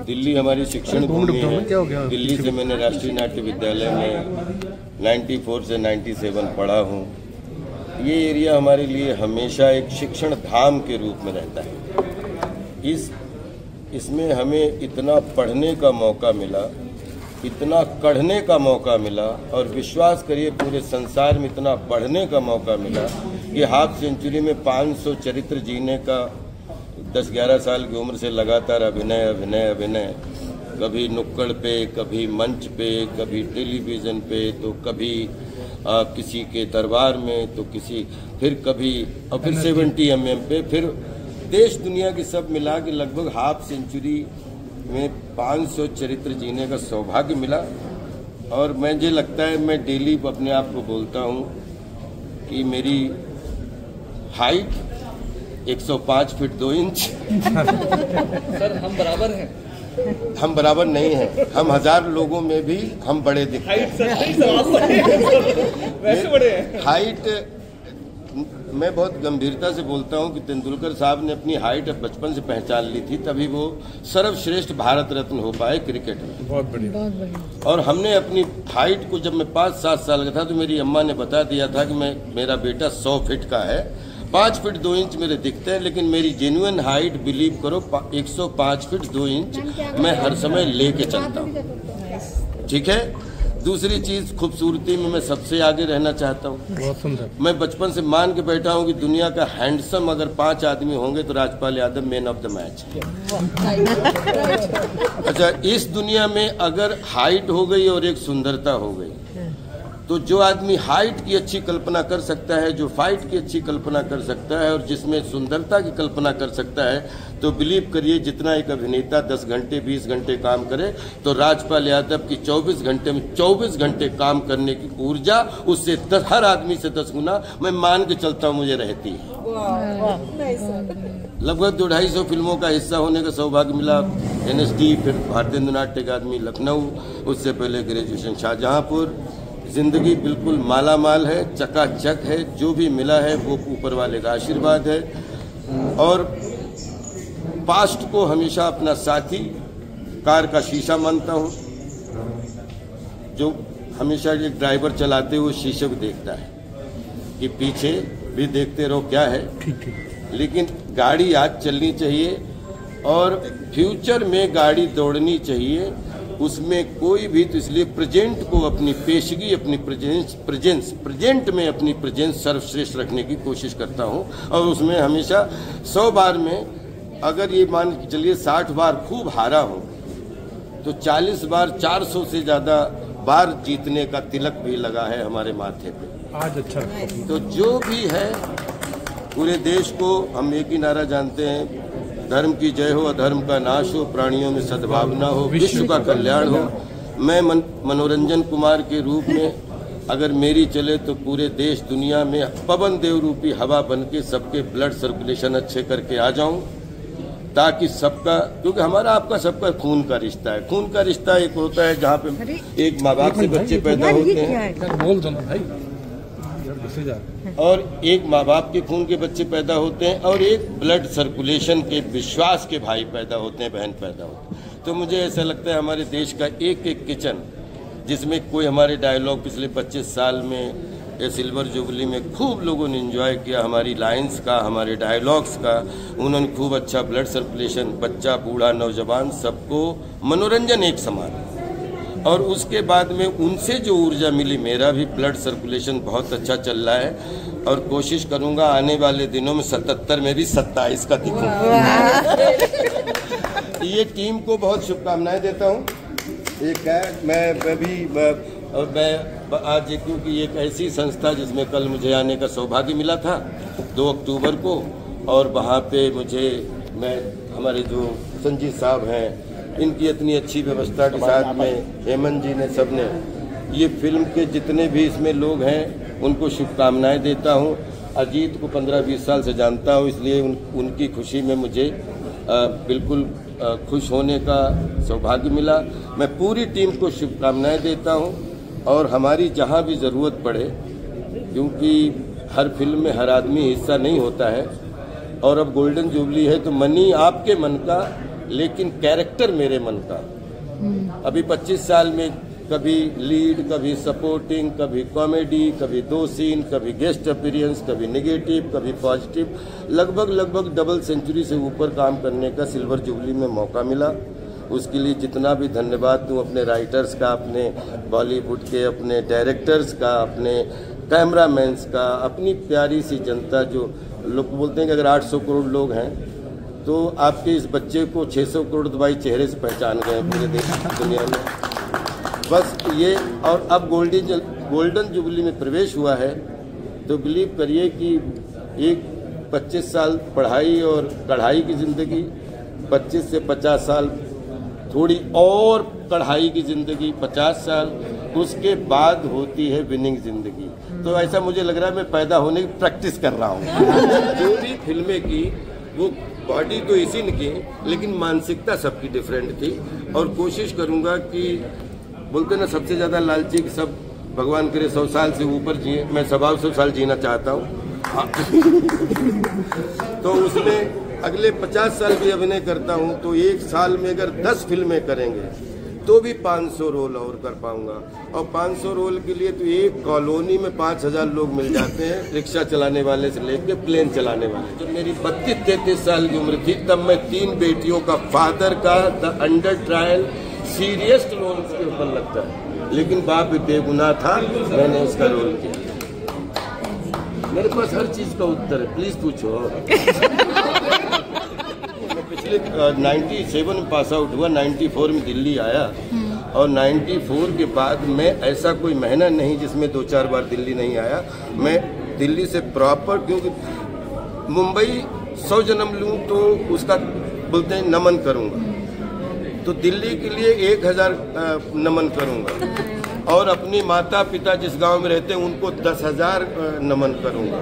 दिल्ली हमारी शिक्षण भूमि है। दिल्ली से मैंने राष्ट्रीय नाट्य विद्यालय में 94 से 97 पढ़ा हूँ। ये एरिया हमारे लिए हमेशा एक शिक्षण धाम के रूप में रहता है। इसमें हमें इतना पढ़ने का मौका मिला, इतना कढ़ने का मौका मिला, और विश्वास करिए पूरे संसार में इतना बढ़ने का मौका मिला कि हाफ सेंचुरी में 500 चरित्र जीने का 10-11 साल की उम्र से लगातार अभिनय अभिनय अभिनय, कभी नुक्कड़ पे, कभी मंच पे, कभी टेलीविज़न पे, तो कभी किसी के दरबार में, तो फिर कभी, और फिर 70 mm पे, फिर देश दुनिया की सब मिला के लगभग हाफ सेंचुरी में 500 चरित्र जीने का सौभाग्य मिला। और मुझे लगता है मैं डेली अपने आप को बोलता हूँ कि मेरी हाइट 105 फीट 2 इंच। सर हम बराबर हैं? हम बराबर नहीं हैं, हम 1000 लोगों में भी हम बड़े दिखते हैं। वैसे बड़े हैं। हाइट मैं बहुत गंभीरता से बोलता हूं कि तेंदुलकर साहब ने अपनी हाइट बचपन से पहचान ली थी, तभी वो सर्वश्रेष्ठ भारत रत्न हो पाए क्रिकेट में। बहुत बढ़िया। और हमने अपनी हाइट को, जब मैं 5-7 साल का था तो मेरी अम्मा ने बता दिया था कि मेरा बेटा 100 फीट का है, 5 फीट 2 इंच मेरे दिखते हैं, लेकिन मेरी जेन्युइन हाइट बिलीव करो 105 फीट 2 इंच मैं हर समय लेके चलता हूँ। ठीक है। दूसरी चीज, खूबसूरती में मैं सबसे आगे रहना चाहता हूँ। बहुत सुंदर। मैं बचपन से मान के बैठा हूँ कि दुनिया का हैंडसम अगर 5 आदमी होंगे तो Rajpal Yadav man of the match है। अच्छा, इस दुनिया में अगर हाइट हो गई और एक सुंदरता हो गई, तो जो आदमी हाइट की अच्छी कल्पना कर सकता है, जो फाइट की अच्छी कल्पना कर सकता है, और जिसमें सुंदरता की कल्पना कर सकता है, तो बिलीव करिए जितना एक अभिनेता 10 घंटे 20 घंटे काम करे, तो राजपाल यादव की 24 घंटे में 24 घंटे काम करने की ऊर्जा उससे हर आदमी से 10 गुना मैं मान के चलता हूँ मुझे रहती है। लगभग 250 फिल्मों का हिस्सा होने का सौभाग्य मिला। NSD, फिर भारतीय नाट्य अकादमी लखनऊ, उससे पहले ग्रेजुएशन शाहजहांपुर। जिंदगी बिल्कुल मालामाल है, चकाचक है, जो भी मिला है वो ऊपर वाले का आशीर्वाद है। और पास्ट को हमेशा अपना साथी, कार का शीशा मानता हूँ, जो हमेशा एक ड्राइवर चलाते हुए शीशे को देखता है कि पीछे भी देखते रहो क्या है, लेकिन गाड़ी आज चलनी चाहिए और फ्यूचर में गाड़ी दौड़नी चाहिए। उसमें कोई भी, तो इसलिए प्रेजेंट को अपनी पेशगी, अपनी प्रेजेंट में अपनी प्रेजेंस सर्वश्रेष्ठ रखने की कोशिश करता हूं। और उसमें हमेशा 100 बार में अगर ये मान के चलिए 60 बार खूब हारा हो, तो 40 बार 400 से ज्यादा बार जीतने का तिलक भी लगा है हमारे माथे पे आज। अच्छा, तो जो भी है पूरे देश को हम एक ही नारा जानते हैं, धर्म की जय हो, अधर्म का नाश हो, प्राणियों में सद्भावना हो, विश्व का कल्याण हो। मैं मनोरंजन कुमार के रूप में अगर मेरी चले तो पूरे देश दुनिया में पवन देव रूपी हवा बन के सबके ब्लड सर्कुलेशन अच्छे करके आ जाऊं, ताकि सबका, क्योंकि हमारा आपका सबका खून का रिश्ता है। खून का रिश्ता एक होता है जहाँ पे एक माँ बाप से बच्चे पैदा होते हैं, बोल दो ना भाई, और एक माँ बाप के खून के बच्चे पैदा होते हैं, और एक ब्लड सर्कुलेशन के विश्वास के भाई पैदा होते हैं, बहन पैदा होते हैं। तो मुझे ऐसा लगता है हमारे देश का एक एक किचन, जिसमें कोई हमारे डायलॉग पिछले 25 साल में या सिल्वर जुबली में खूब लोगों ने एंजॉय किया, हमारी लाइन्स का, हमारे डायलॉग्स का, उन्होंने खूब अच्छा ब्लड सर्कुलेशन, बच्चा बूढ़ा नौजवान सबको मनोरंजन एक समान। और उसके बाद में उनसे जो ऊर्जा मिली, मेरा भी ब्लड सर्कुलेशन बहुत अच्छा चल रहा है, और कोशिश करूंगा आने वाले दिनों में 77 में भी 27 का दिखूं। ये टीम को बहुत शुभकामनाएं देता हूं। एक है मैं आज, क्योंकि एक ऐसी संस्था जिसमें कल मुझे आने का सौभाग्य मिला था 2 अक्टूबर को, और वहाँ पे हमारे जो संजीव साहब हैं, इनकी इतनी अच्छी व्यवस्था के साथ में हेमंत जी ने, सबने, ये फिल्म के जितने भी इसमें लोग हैं उनको शुभकामनाएं देता हूं। अजीत को 15-20 साल से जानता हूं, इसलिए उनकी खुशी में मुझे बिल्कुल खुश होने का सौभाग्य मिला। मैं पूरी टीम को शुभकामनाएं देता हूं, और हमारी जहां भी ज़रूरत पड़े, क्योंकि हर फिल्म में हर आदमी हिस्सा नहीं होता है, और अब गोल्डन जुबली है तो मनी आपके मन का लेकिन कैरेक्टर मेरे मन का। अभी 25 साल में कभी लीड, कभी सपोर्टिंग, कभी कॉमेडी, कभी 2 सीन, कभी गेस्ट अपीयरेंस, कभी नेगेटिव, कभी पॉजिटिव, लगभग डबल सेंचुरी से ऊपर काम करने का सिल्वर जुबली में मौका मिला। उसके लिए जितना भी धन्यवाद दूं अपने राइटर्स का, अपने बॉलीवुड के अपने डायरेक्टर्स का, अपने कैमरामैन्स का, अपनी प्यारी सी जनता। जो लोग बोलते हैं कि अगर 800 करोड़ लोग हैं तो आपके इस बच्चे को 600 करोड़ दवाई चेहरे से पहचान गए पूरे देश दुनिया में। बस ये, और अब गोल्डन जुबली में प्रवेश हुआ है तो बिलीव करिए कि एक 25 साल पढ़ाई और कढ़ाई की ज़िंदगी, 25 से 50 साल थोड़ी और कढ़ाई की ज़िंदगी, 50 साल, उसके बाद होती है विनिंग ज़िंदगी। तो ऐसा मुझे लग रहा है मैं पैदा होने की प्रैक्टिस कर रहा हूँ। जो भी फिल्में की वो बॉडी तो इसी ने की, लेकिन मानसिकता सबकी डिफरेंट थी। और कोशिश करूँगा कि बोलते ना सबसे ज़्यादा लालची कि सब भगवान करे 100 साल से ऊपर जिए, मैं 100 साल जीना चाहता हूँ। तो उसमें अगले 50 साल भी अभिनय करता हूँ तो एक साल में अगर 10 फिल्में करेंगे तो भी 500 रोल और कर पाऊंगा। और 500 रोल के लिए तो एक कॉलोनी में 5000 लोग मिल जाते हैं, रिक्शा चलाने वाले से लेके प्लेन चलाने वाले। जब मेरी 32-33 साल की उम्र थी तब मैं 3 बेटियों का फादर का the under trial serious role उसके ऊपर लगता है, लेकिन बाप भी बेगुनाह था, मैंने उसका रोल किया। मेरे पास हर चीज का उत्तर है, प्लीज पूछो। मैं पिछले 97 में पास आउट हुआ, 94 में दिल्ली आया और 94 के बाद मैं ऐसा कोई महीना नहीं जिसमें 2-4 बार दिल्ली नहीं आया। मैं दिल्ली से प्रॉपर, क्योंकि मुंबई 100 जन्म लूं तो उसका बोलते हैं नमन करूंगा, तो दिल्ली के लिए 1000 नमन करूंगा और अपनी माता पिता जिस गांव में रहते हैं उनको 10,000 नमन करूंगा।